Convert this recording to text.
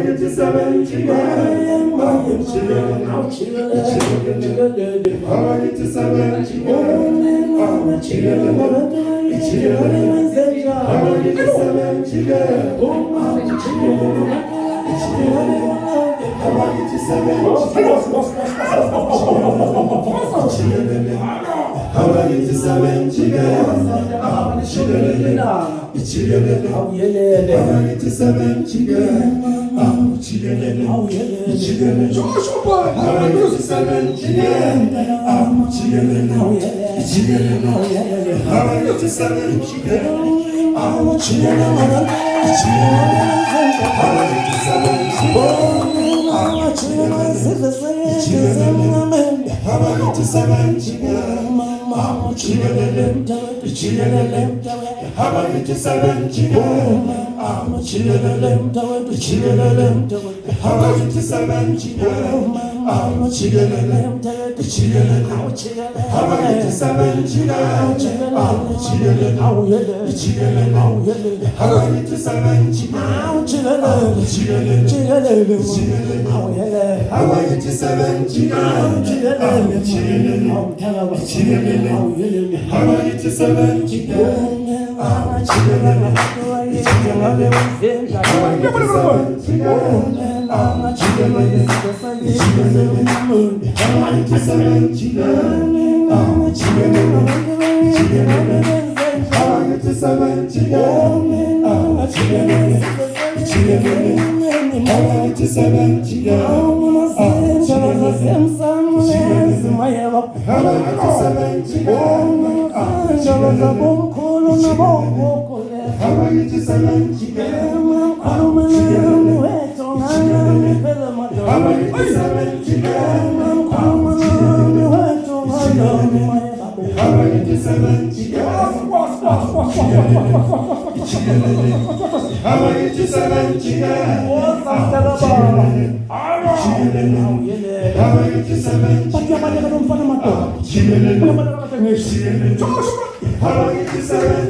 Havayı seven ciğerim, havayı ciğerim, havayı seven ciğerim, havayı ciğerim, havayı seven ciğerim, havayı seven havayı seven ciğerim, İçilelim, havayı seven ciğerim, içilelim, havayı seven ciğerim, içilelim, havayı seven ciğerim, havayı seven ciğerim, İçilelim, havayı seven ciğerim, içilelim, havayı seven ciğerim, içilelim, havayı seven ciğerim, havayı seven havayı seven havayı seven havayı seven